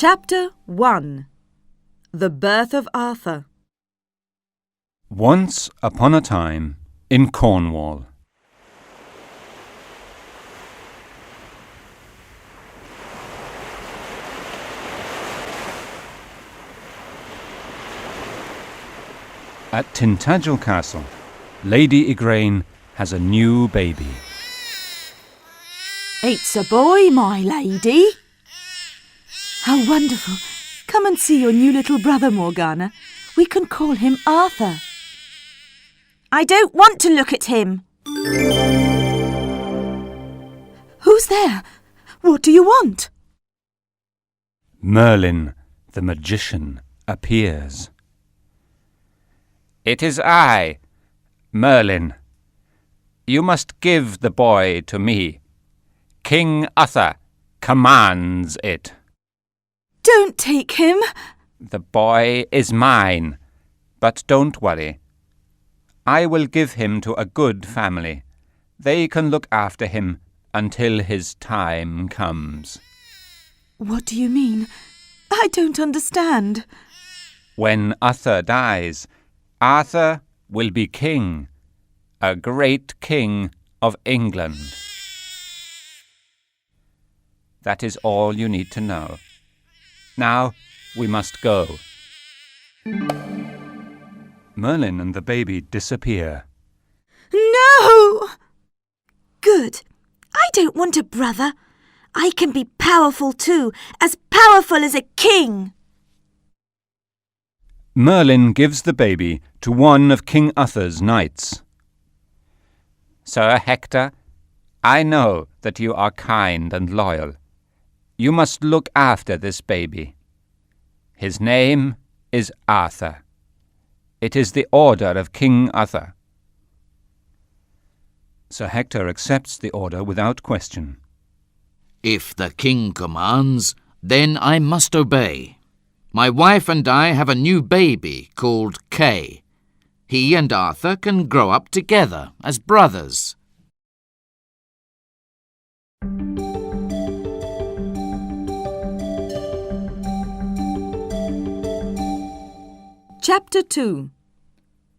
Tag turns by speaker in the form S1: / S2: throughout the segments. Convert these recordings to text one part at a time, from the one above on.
S1: Chapter 1. The Birth of Arthur.
S2: Once upon a time in Cornwall. At Tintagel Castle, Lady Igraine has a new baby.
S1: It's a boy, my lady. How wonderful. Come and see your new little brother, Morgana. We can call him Arthur. I don't want to look at him. Who's there? What do you want?
S2: Merlin, the magician, appears.
S3: It is I, Merlin. You must give the boy to me. King Arthur commands it.
S1: Don't take him.
S3: The boy is mine, but don't worry. I will give him to a good family. They can look after him until his time comes.
S1: What do you mean? I don't understand.
S3: When Arthur dies, Arthur will be king, a great king of England. That is all you need to know. Now we must go.
S2: Merlin and the baby disappear.
S1: No! Good. I don't want a brother. I can be powerful too, as powerful as a king.
S2: Merlin gives the baby to one of King Arthur's knights.
S3: Sir Hector, I know that you are kind and loyal. You must look after this baby. His name is Arthur. It is the order of King Arthur.
S2: Sir Hector accepts the order without question.
S4: If the king commands, then I must obey. My wife and I have a new baby called Kay. He and Arthur can grow up together as brothers.
S1: Chapter 2.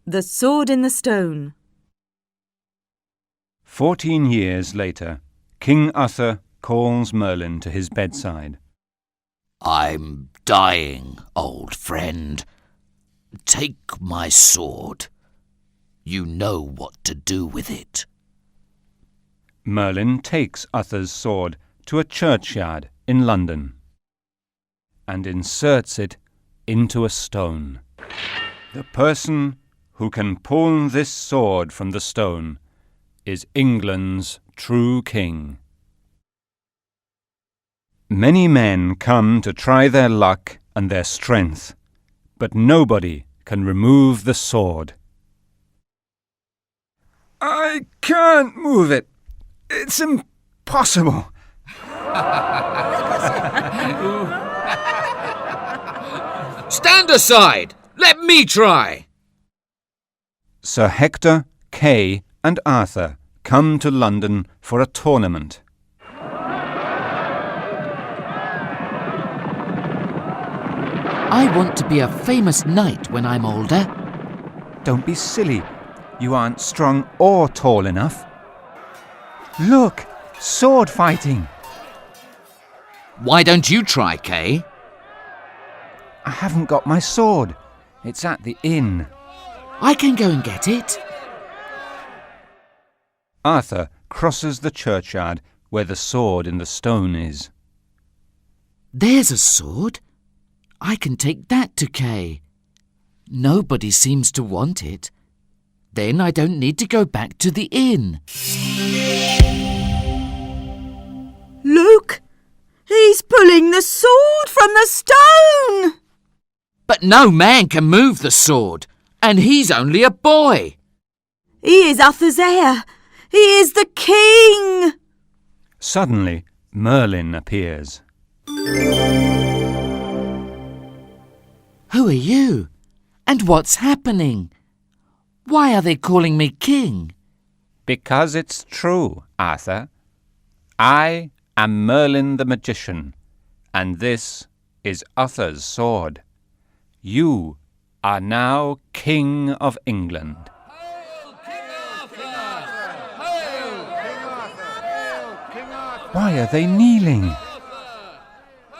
S1: The Sword in the Stone.
S2: 14 years later, King Arthur calls Merlin to his bedside.
S4: I'm dying, old friend. Take my sword. You know what to do with it.
S2: Merlin takes Arthur's sword to a churchyard in London and inserts it into a stone. The person who can pull this sword from the stone is England's true king. Many men come to try their luck and their strength, but nobody can remove the sword. I can't move it. It's impossible.
S4: Stand aside! Let me try!
S2: Sir Hector, Kay, and Arthur come to London for a tournament.
S4: I want to be a famous knight when I'm older.
S2: Don't be silly. You aren't strong or tall enough. Look, sword fighting.
S4: Why don't you try, Kay?
S2: I haven't got my sword. It's at the inn.
S4: I can go and get it.
S2: Arthur crosses the churchyard where the sword in the stone is.
S4: There's a sword. I can take that to Kay. Nobody seems to want it. Then I don't need to go back to the inn.
S1: Look! He's pulling the sword from the stone!
S4: But no man can move the sword, and he's only a boy.
S1: He is Arthur's heir. He is the king!
S2: Suddenly, Merlin appears.
S4: Who are you? And what's happening? Why are they calling me king?
S3: Because it's true, Arthur. I am Merlin the magician, and this is Arthur's sword. You are now King of England. Why are they kneeling?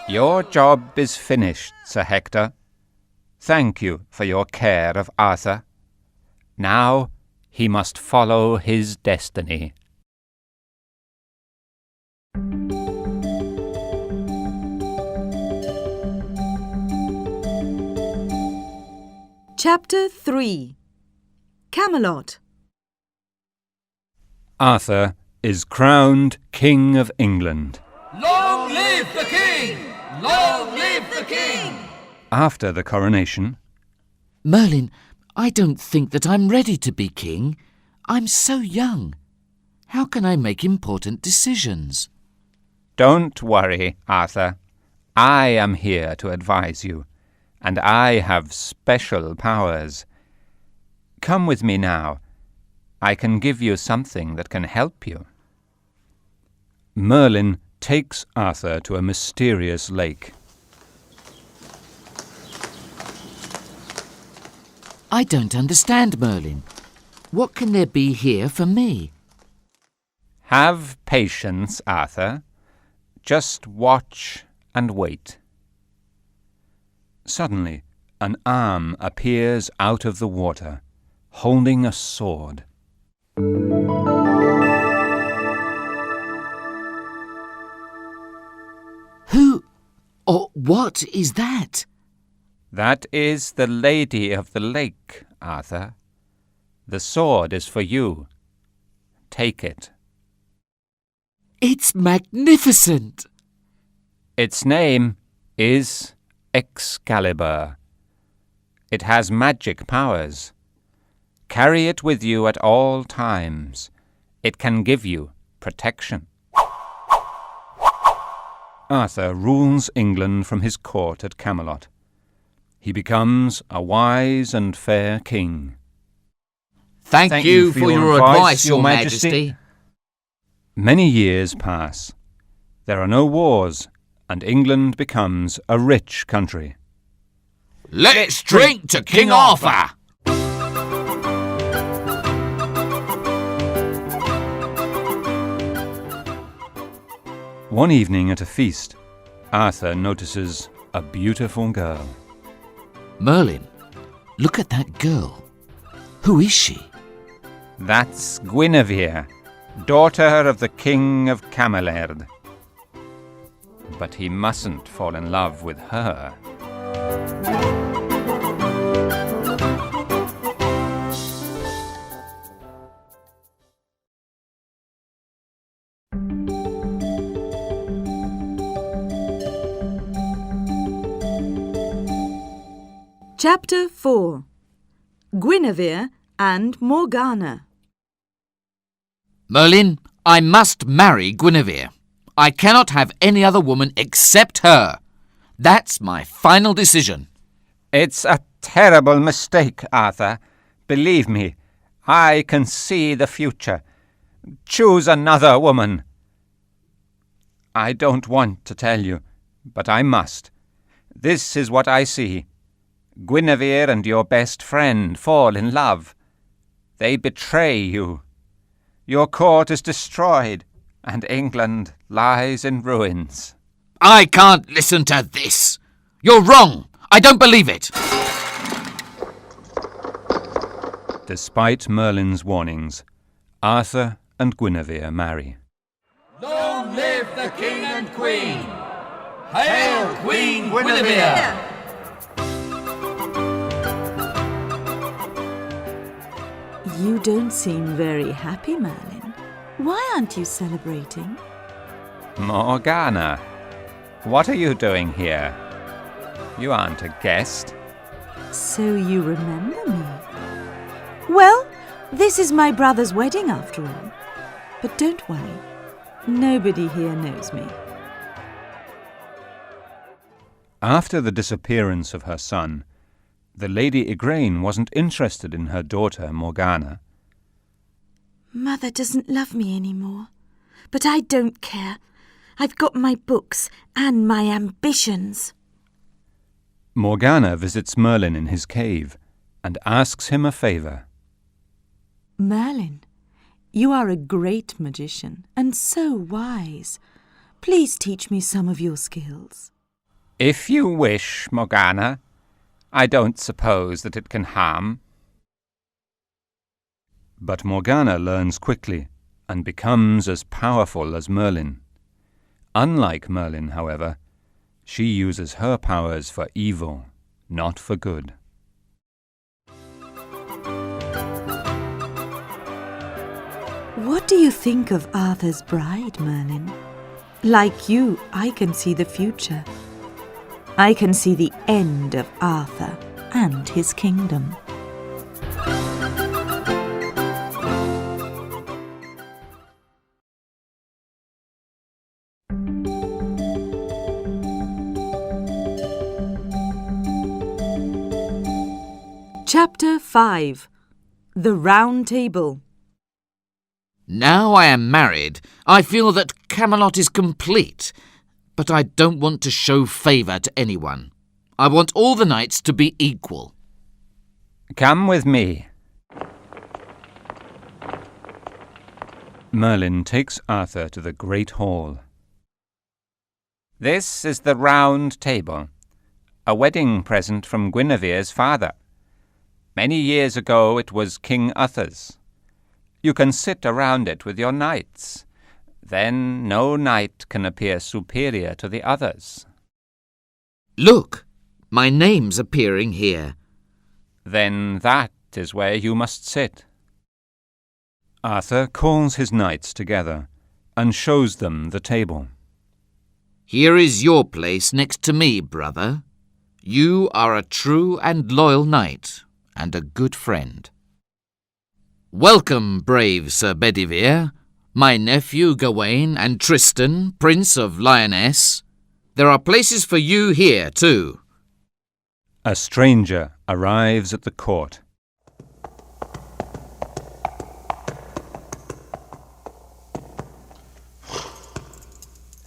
S3: Your job is finished, Sir Hector. Thank you for your care of Arthur. Now he must follow his destiny.
S1: Chapter 3 Camelot.
S2: Arthur is crowned King of England.
S5: Long live the King! Long live the King!
S2: After the coronation,
S4: Merlin, I don't think that I'm ready to be king. I'm so young. How can I make important decisions?
S3: Don't worry, Arthur. I am here to advise you, and I have special powers. Come with me now. I can give you something that can help you.
S2: Merlin takes Arthur to a mysterious lake.
S4: I don't understand, Merlin. What can there be here for me?
S3: Have patience, Arthur. Just watch and wait.
S2: Suddenly, an arm appears out of the water, holding a sword.
S4: Who or what is that?
S3: That is the Lady of the Lake, Arthur. The sword is for you. Take it.
S4: It's magnificent.
S3: Its name is Excalibur. It has magic powers. Carry it with you at all times. It can give you protection.
S2: Arthur rules England from his court at Camelot. He becomes a wise and fair king.
S4: Thank you for your advice, Your Majesty.
S2: Many years pass. There are no wars, and England becomes a rich country.
S4: Let's drink to King Arthur!
S2: One evening at a feast, Arthur notices a beautiful girl.
S4: Merlin, look at that girl. Who is she?
S3: That's Guinevere, daughter of the King of Camelot. But he mustn't fall in love with her.
S1: Chapter 4 Guinevere and Morgana.
S4: Merlin, I must marry Guinevere. I cannot have any other woman except her. That's my final decision.
S3: It's a terrible mistake, Arthur. Believe me, I can see the future. Choose another woman. I don't want to tell you, but I must. This is what I see. Guinevere and your best friend fall in love. They betray you. Your court is destroyed, and England lies in ruins.
S4: I can't listen to this. You're wrong. I don't believe it.
S2: Despite Merlin's warnings, Arthur and Guinevere marry.
S5: Long live the King and Queen! Hail Queen Guinevere!
S1: You don't seem very happy, Merlin. Why aren't you celebrating?
S3: Morgana, what are you doing here? You aren't a guest.
S1: So you remember me? Well, this is my brother's wedding after all. But don't worry, nobody here knows me.
S2: After the disappearance of her son, the Lady Igraine wasn't interested in her daughter Morgana.
S1: Mother doesn't love me anymore. But I don't care. I've got my books and my ambitions.
S2: Morgana visits Merlin in his cave and asks him a favour.
S1: Merlin, you are a great magician and so wise. Please teach me some of your skills.
S3: If you wish, Morgana. I don't suppose that it can harm.
S2: But Morgana learns quickly and becomes as powerful as Merlin. Unlike Merlin, however, she uses her powers for evil, not for good.
S1: What do you think of Arthur's bride, Merlin? Like you, I can see the future. I can see the end of Arthur and his kingdom. Chapter 5. The Round Table.
S4: Now I am married, I feel that Camelot is complete, but I don't want to show favour to anyone. I want all the knights to be equal.
S3: Come with me.
S2: Merlin takes Arthur to the great hall.
S3: This is the Round Table, a wedding present from Guinevere's father. Many years ago it was King Arthur's. You can sit around it with your knights. Then no knight can appear superior to the others.
S4: Look, my name's appearing here.
S3: Then that is where you must sit.
S2: Arthur calls his knights together and shows them the table.
S4: Here is your place next to me, brother. You are a true and loyal knight, and a good friend. Welcome, brave Sir Bedivere, my nephew Gawain, and Tristan, Prince of Lyonesse. There are places for you here, too.
S2: A stranger arrives at the court.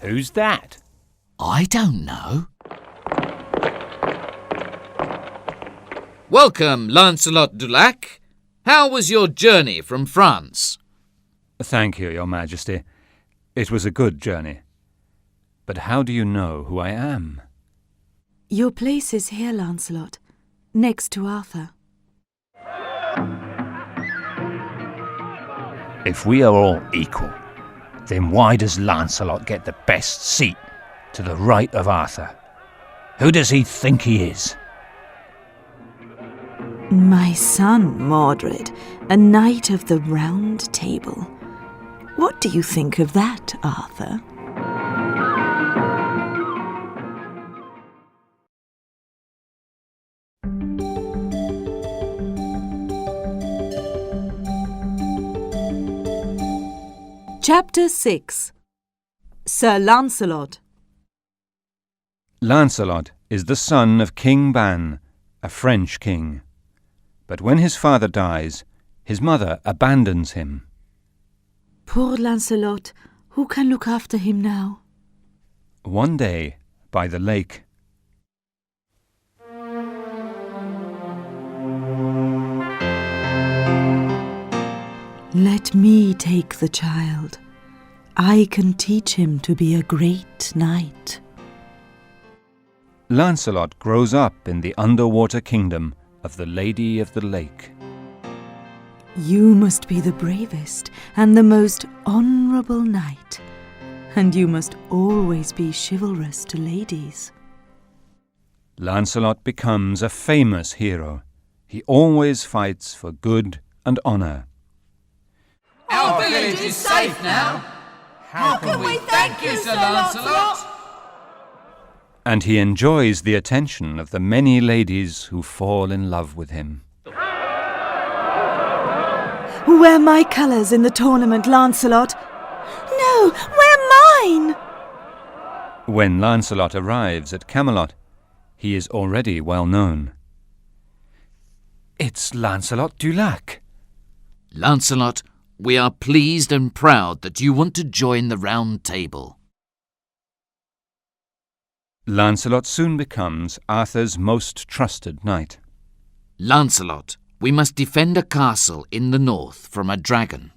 S3: Who's that?
S4: I don't know. Welcome, Lancelot du Lac. How was your journey from France?
S2: Thank you, Your Majesty. It was a good journey. But how do you know who I am?
S1: Your place is here, Lancelot, next to Arthur.
S6: If we are all equal, then why does Lancelot get the best seat to the right of Arthur? Who does he think he is?
S1: My son, Mordred, a knight of the Round Table. What do you think of that, Arthur? Chapter 6. Sir Lancelot.
S2: Lancelot is the son of King Ban, a French king. But when his father dies, his mother abandons him.
S1: Poor Lancelot, who can look after him now?
S2: One day, by the lake,
S1: Let me take the child. I can teach him to be a great knight.
S2: Lancelot grows up in the underwater kingdom of the Lady of the Lake.
S1: You must be the bravest and the most honourable knight, and you must always be chivalrous to ladies.
S2: Lancelot becomes a famous hero. He always fights for good and honour.
S5: Our village is safe now. How can we thank you, Sir Lancelot?
S2: And he enjoys the attention of the many ladies who fall in love with him.
S1: Wear my colours in the tournament, Lancelot. No, wear mine!
S2: When Lancelot arrives at Camelot, he is already well known. It's Lancelot du Lac.
S4: Lancelot, we are pleased and proud that you want to join the Round Table.
S2: Lancelot soon becomes Arthur's most trusted knight.
S4: Lancelot, we must defend a castle in the north from a dragon.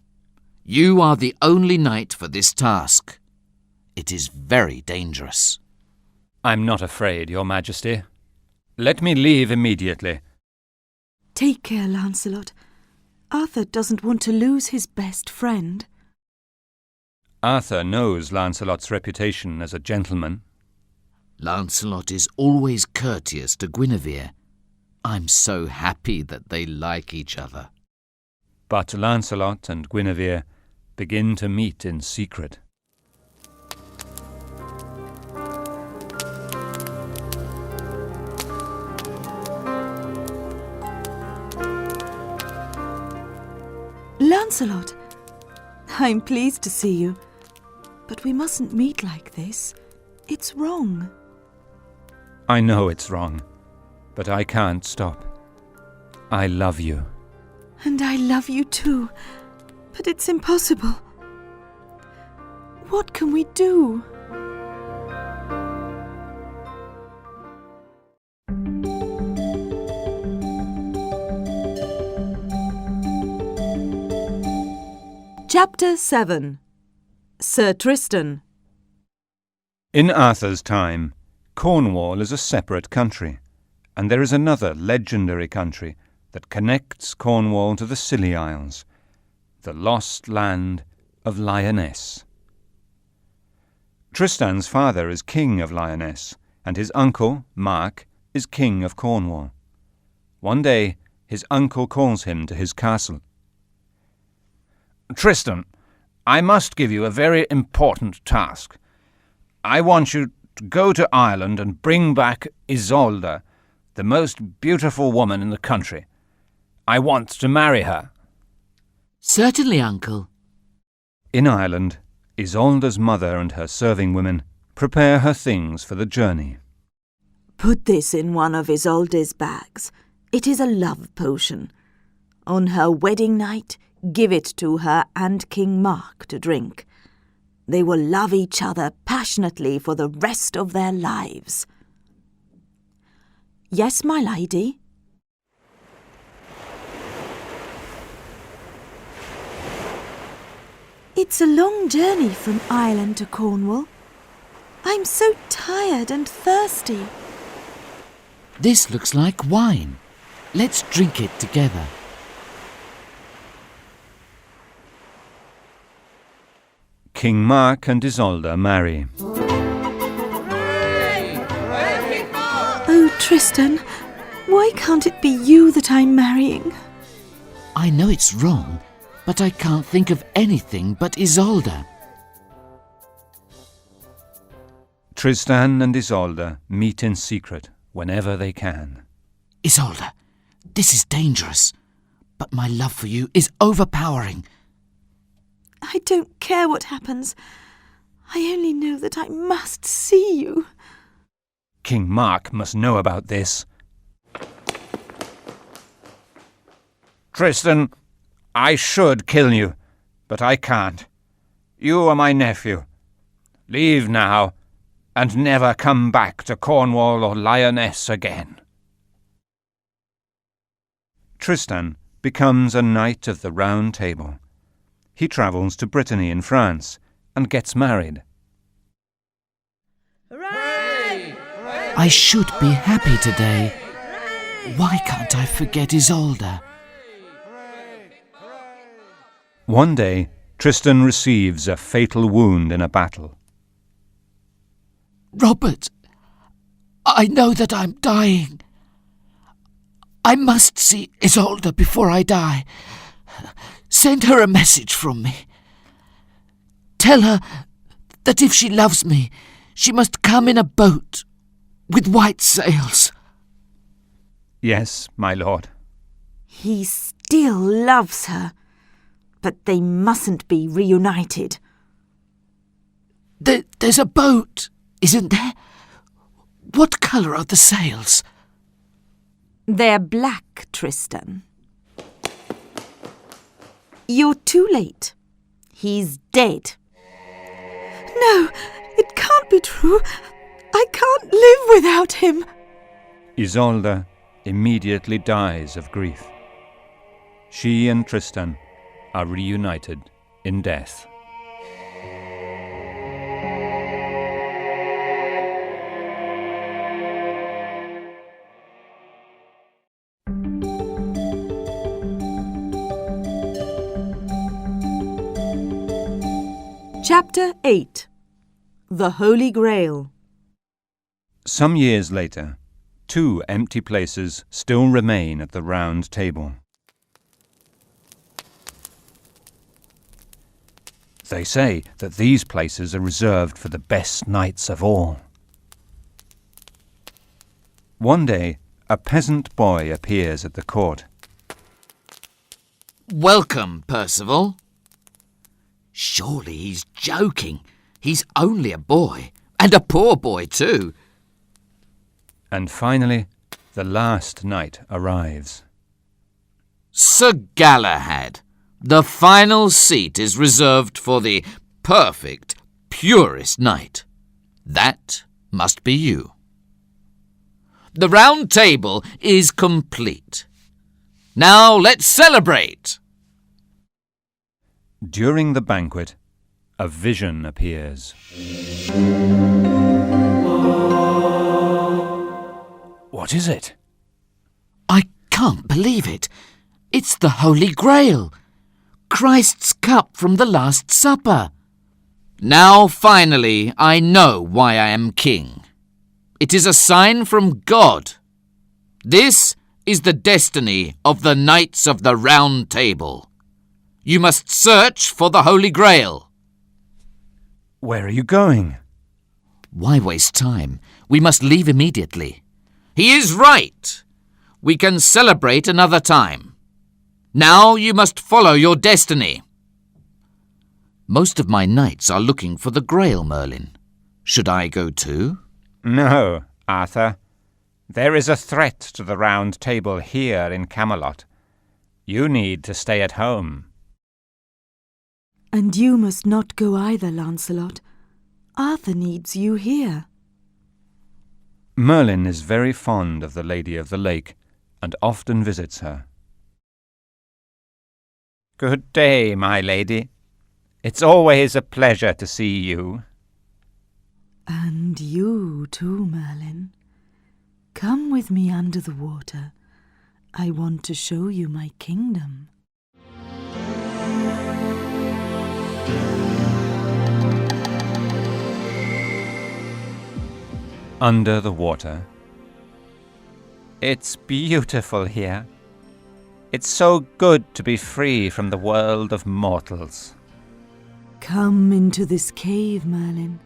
S4: You are the only knight for this task. It is very dangerous.
S2: I'm not afraid, Your Majesty. Let me leave immediately.
S1: Take care, Lancelot. Arthur doesn't want to lose his best friend.
S2: Arthur knows Lancelot's reputation as a gentleman.
S4: Lancelot is always courteous to Guinevere. I'm so happy that they like each other.
S2: But Lancelot and Guinevere begin to meet in secret.
S1: Lancelot, I'm pleased to see you, but we mustn't meet like this. It's wrong.
S2: I know it's wrong, but I can't stop. I love you.
S1: And I love you too, but it's impossible. What can we do? Chapter 7. Sir Tristan.
S2: In Arthur's time, Cornwall is a separate country, and there is another legendary country that connects Cornwall to the Scilly Isles, the lost land of Lyonesse. Tristan's father is king of Lyonesse, and his uncle, Mark, is king of Cornwall. One day, his uncle calls him to his castle.
S6: Tristan, I must give you a very important task. I want you to go to Ireland and bring back Isolde, the most beautiful woman in the country. I want to marry her.
S4: Certainly, Uncle.
S2: In Ireland, Isolde's mother and her serving women prepare her things for the journey.
S1: Put this in one of Isolde's bags. It is a love potion. On her wedding night, give it to her and King Mark to drink. They will love each other passionately for the rest of their lives. Yes, my lady? It's a long journey from Ireland to Cornwall. I'm so tired and thirsty.
S4: This looks like wine. Let's drink it together.
S2: King Mark and Isolde marry.
S1: Oh, Tristan, why can't it be you that I'm marrying?
S4: I know it's wrong, but I can't think of anything but Isolde.
S2: Tristan and Isolde meet in secret whenever they can.
S4: Isolde, this is dangerous, but my love for you is overpowering.
S1: I don't care what happens. I only know that I must see you.
S2: King Mark must know about this.
S6: Tristan, I should kill you, but I can't. You are my nephew. Leave now, and never come back to Cornwall or Lyonesse again.
S2: Tristan becomes a knight of the Round Table. He travels to Brittany in France and gets married.
S5: Hooray!
S4: I should be happy today. Why can't I forget Isolde?
S2: One day, Tristan receives a fatal wound in a battle.
S4: Robert, I know that I'm dying. I must see Isolde before I die. Send her a message from me. Tell her that if she loves me, she must come in a boat with white sails.
S2: Yes, my lord.
S1: He still loves her, but they mustn't be reunited.
S4: There's a boat, isn't there? What colour are the sails?
S1: They're black, Tristan. You're too late. He's dead. No, it can't be true. I can't live without him.
S2: Isolde immediately dies of grief. She and Tristan are reunited in death.
S1: Chapter 8. The Holy Grail.
S2: Some years later, 2 empty places still remain at the round table. They say that these places are reserved for the best knights of all. One day, a peasant boy appears at the court.
S4: Welcome, Perceval. Surely he's joking. He's only a boy, and a poor boy too.
S2: And finally, the last knight arrives.
S4: Sir Galahad, the final seat is reserved for the perfect, purest knight. That must be you. The round table is complete. Now let's celebrate!
S2: During the banquet, a vision appears. What is it?
S4: I can't believe it. It's the Holy Grail. Christ's cup from the Last Supper. Now finally I know why I am king. It is a sign from God. This is the destiny of the Knights of the Round Table. You must search for the Holy Grail.
S2: Where are you going?
S4: Why waste time? We must leave immediately. He is right. We can celebrate another time. Now you must follow your destiny. Most of my knights are looking for the Grail, Merlin. Should I go too?
S3: No, Arthur. There is a threat to the Round Table here in Camelot. You need to stay at home.
S1: And you must not go either, Lancelot. Arthur needs you here.
S2: Merlin is very fond of the Lady of the Lake and often visits her.
S3: Good day, my lady. It's always a pleasure to see you.
S1: And you too, Merlin. Come with me under the water. I want to show you my kingdom.
S2: Under the water.
S3: It's beautiful here. It's so good to be free from the world of mortals.
S1: Come into this cave, Merlin.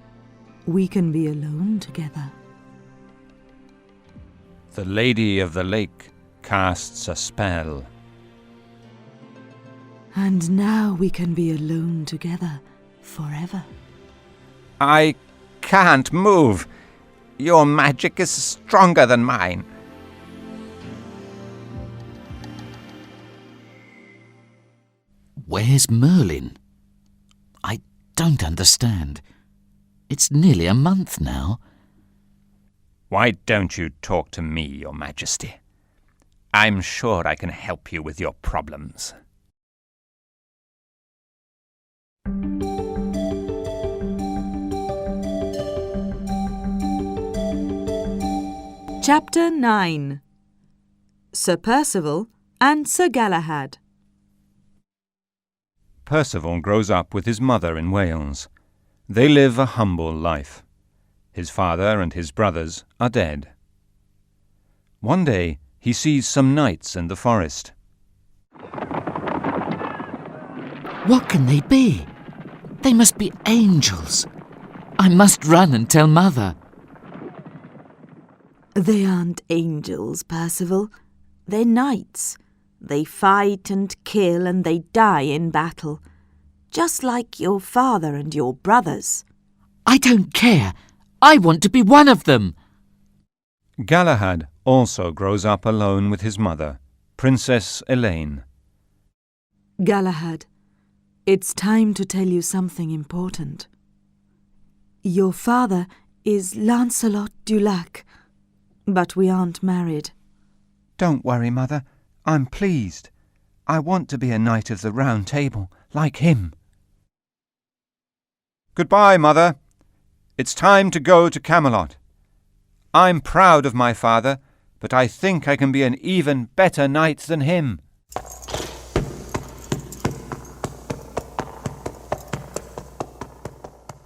S1: We can be alone together.
S2: The Lady of the Lake casts a spell.
S1: And now we can be alone together forever.
S3: I can't move. Your magic is stronger than mine.
S4: Where's Merlin? I don't understand. It's nearly a month now.
S3: Why don't you talk to me, Your Majesty? I'm sure I can help you with your problems.
S1: Chapter 9. Sir Perceval and Sir Galahad.
S2: Perceval grows up with his mother in Wales. They live a humble life. His father and his brothers are dead. One day he sees some knights in the forest.
S4: What can they be? They must be angels. I must run and tell Mother.
S1: They aren't angels, Perceval. They're knights. They fight and kill and they die in battle. Just like your father and your brothers.
S4: I don't care. I want to be one of them.
S2: Galahad also grows up alone with his mother, Princess Elaine.
S1: Galahad, it's time to tell you something important. Your father is Lancelot du Lac, but we aren't married.
S6: Don't worry, Mother. I'm pleased. I want to be a Knight of the Round Table, like him. Goodbye, Mother. It's time to go to Camelot. I'm proud of my father, but I think I can be an even better knight than him.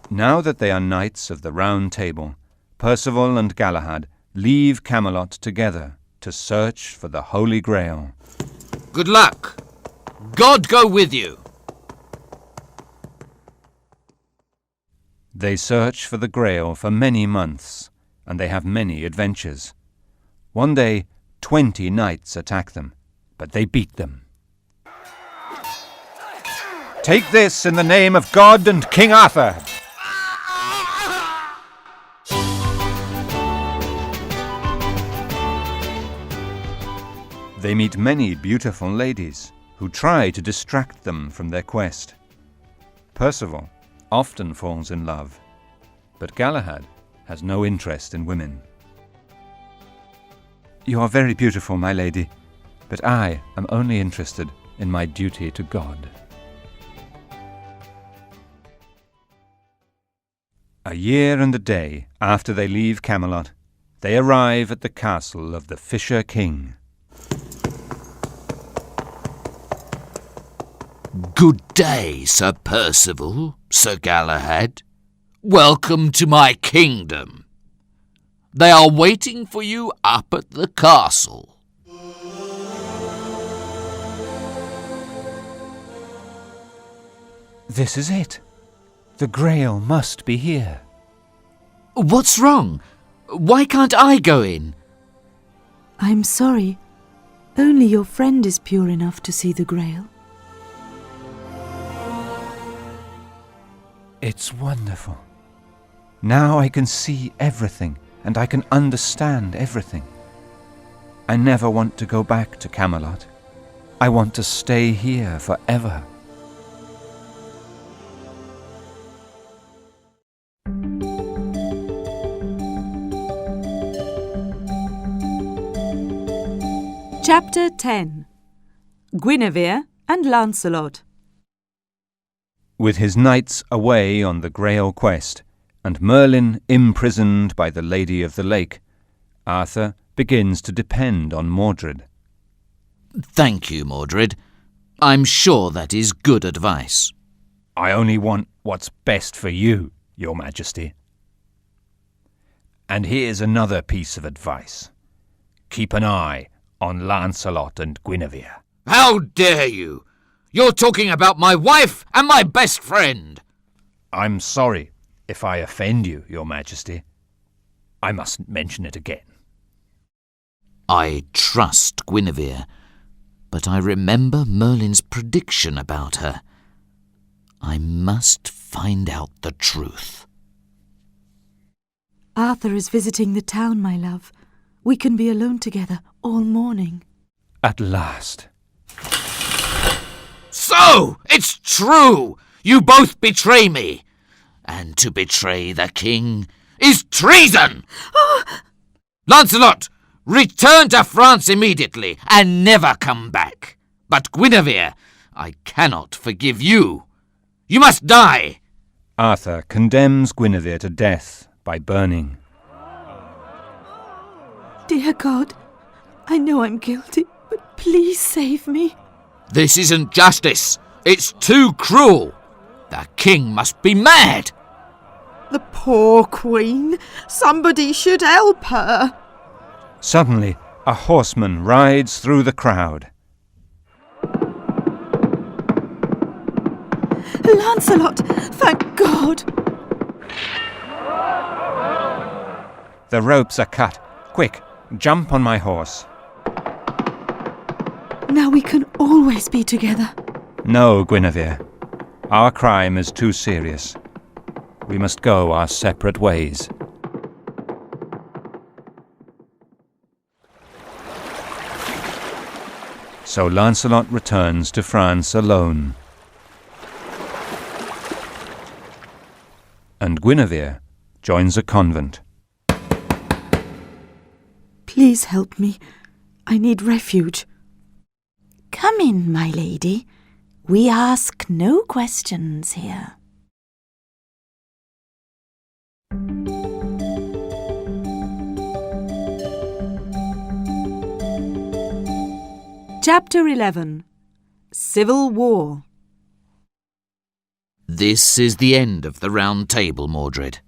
S6: Now that they are knights of the Round Table, Perceval and Galahad leave Camelot together to search for the Holy Grail.
S4: Good luck. God go with you.
S6: They search for the Grail for many months, and they have many adventures. One day, 20 knights attack them, but they beat them. Take this in the name of God and King Arthur! They meet many beautiful ladies who try to distract them from their quest. Perceval often falls in love, but Galahad has no interest in women. You are very beautiful, my lady, but I am only interested in my duty to God. A year and a day after they leave Camelot, they arrive at the castle of the Fisher King.
S4: Good day, Sir Perceval, Sir Galahad. Welcome to my kingdom. They are waiting for you up at the castle.
S6: This is it. The Grail must be here.
S4: What's wrong? Why can't I go in?
S1: I'm sorry. Only your friend is pure enough to see the Grail.
S6: It's wonderful. Now I can see everything, and I can understand everything. I never want to go back to Camelot. I want to stay here forever.
S1: Chapter 10. Guinevere and Lancelot.
S6: With his knights away on the Grail quest, and Merlin imprisoned by the Lady of the Lake, Arthur begins to depend on Mordred.
S4: Thank you, Mordred. I'm sure that is good advice.
S6: I only want what's best for you, Your Majesty. And here's another piece of advice. Keep an eye on Lancelot and Guinevere.
S4: How dare you! You're talking about my wife and my best friend.
S6: I'm sorry if I offend you, Your Majesty. I mustn't mention it again.
S4: I trust Guinevere, but I remember Merlin's prediction about her. I must find out the truth.
S1: Arthur is visiting the town, my love. We can be alone together all morning.
S6: At last.
S4: So, it's true! You both betray me! And to betray the king is treason! Lancelot, return to France immediately and never come back. But Guinevere, I cannot forgive you. You must die!
S6: Arthur condemns Guinevere to death by burning.
S1: Dear God, I know I'm guilty, but please save me.
S4: This isn't justice. It's too cruel. The king must be mad.
S7: The poor queen. Somebody should help her.
S6: Suddenly, a horseman rides through the crowd.
S1: Lancelot, thank God.
S6: The ropes are cut. Quick, jump on my horse.
S1: Now we can always be together.
S6: No, Guinevere. Our crime is too serious. We must go our separate ways. So Lancelot returns to France alone. And Guinevere
S2: joins a convent.
S1: Please help me. I need refuge. Come in, my lady. We ask no questions here. Chapter 11. Civil War.
S4: This is the end of the Round Table, Mordred.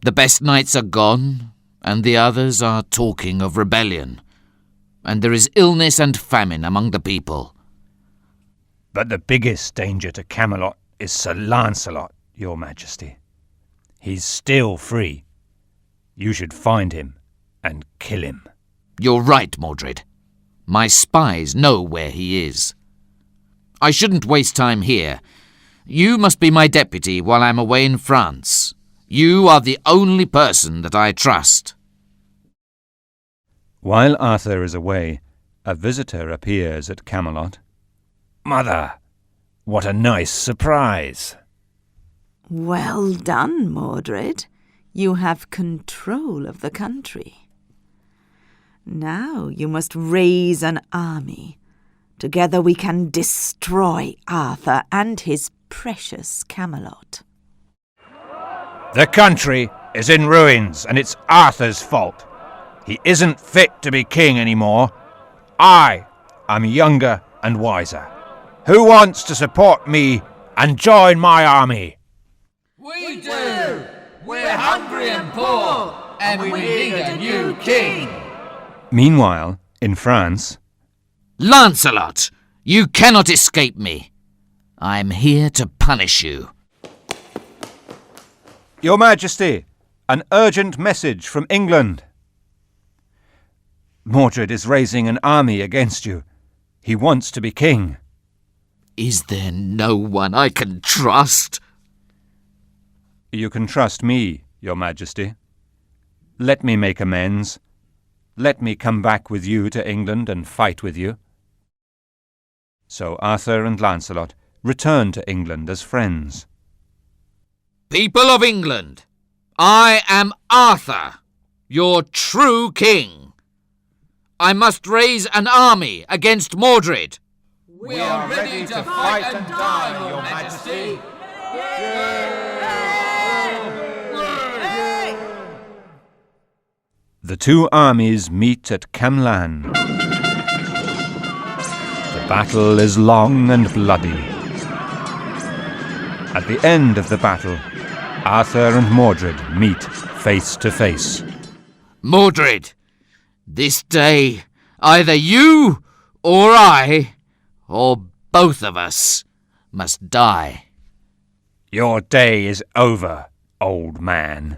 S4: The best knights are gone, and the others are talking of rebellion. And there is illness and famine among the people.
S6: But the biggest danger to Camelot is Sir Lancelot, Your Majesty. He's still free. You should find him and kill him.
S4: You're right, Mordred. My spies know where he is. I shouldn't waste time here. You must be my deputy while I'm away in France. You are the only person that I trust.
S2: While Arthur is away, a visitor appears at Camelot.
S6: Mother, what a nice surprise.
S1: Well done, Mordred. You have control of the country. Now you must raise an army. Together we can destroy Arthur and his precious Camelot.
S6: The country is in ruins, and it's Arthur's fault. He isn't fit to be king anymore. I am younger and wiser. Who wants to support me and join my army?
S5: We do! We're hungry and poor, and we need a new king.
S2: Meanwhile, in France,
S4: Lancelot, you cannot escape me. I'm here to punish you.
S2: Your Majesty, an urgent message from England. Mordred is raising an army against you. He wants to be king.
S4: Is there no one I can trust?
S2: You can trust me, Your Majesty. Let me make amends. Let me come back with you to England and fight with you. So Arthur and Lancelot return to England as friends.
S4: People of England, I am Arthur, your true king. I must raise an army against Mordred.
S5: We are ready to fight and die, Your Majesty.
S2: The two armies meet at Camelot. The battle is long and bloody. At the end of the battle, Arthur and Mordred meet face to face.
S4: Mordred, this day, either you or I, or both of us, must die.
S6: Your day is over, old man.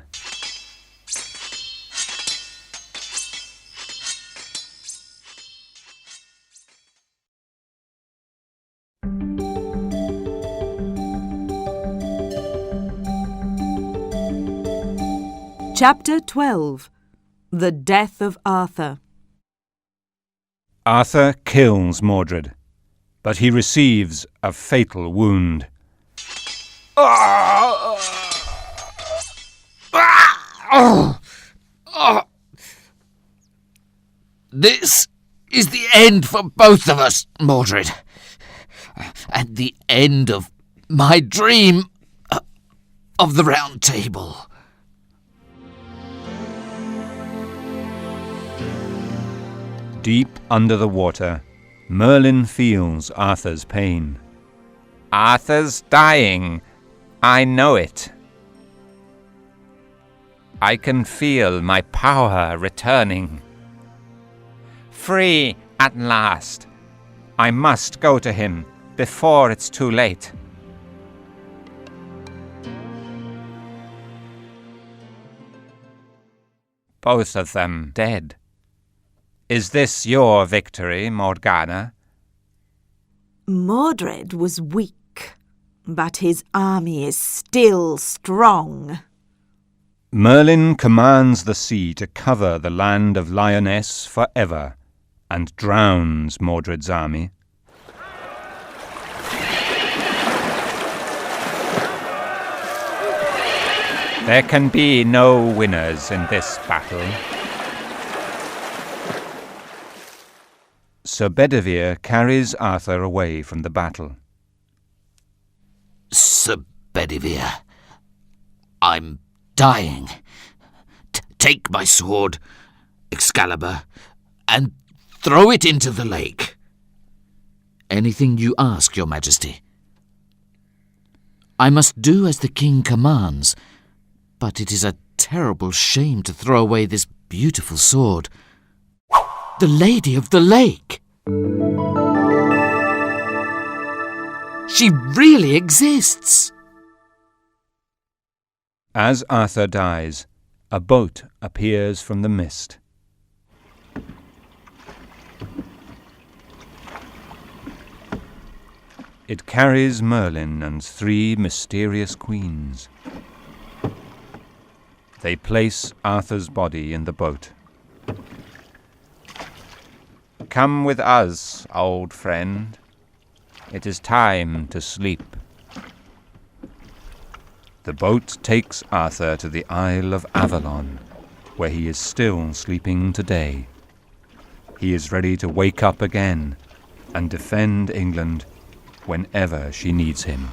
S1: Chapter 12. The Death of Arthur.
S2: Arthur kills Mordred, but he receives a fatal wound.
S4: This is the end for both of us, Mordred. And the end of my dream of the Round Table.
S2: Deep under the water, Merlin feels Arthur's pain.
S3: Arthur's dying. I know it. I can feel my power returning. Free at last. I must go to him before it's too late. Both of them dead. Is this your victory, Morgana?
S1: Mordred was weak, but his army is still strong.
S2: Merlin commands the sea to cover the land of Lyonesse forever and drowns Mordred's army.
S3: There can be no winners in this battle.
S2: Sir Bedivere carries Arthur away from the battle.
S4: Sir Bedivere, I'm dying. Take my sword, Excalibur, and throw it into the lake. Anything you ask, Your Majesty. I must do as the king commands, but it is a terrible shame to throw away this beautiful sword. The Lady of the Lake! She really exists!
S2: As Arthur dies, a boat appears from the mist. It carries Merlin and 3 mysterious queens. They place Arthur's body in the boat.
S3: Come with us, old friend. It is time to sleep.
S2: The boat takes Arthur to the Isle of Avalon, where he is still sleeping today. He is ready to wake up again and defend England whenever she needs him.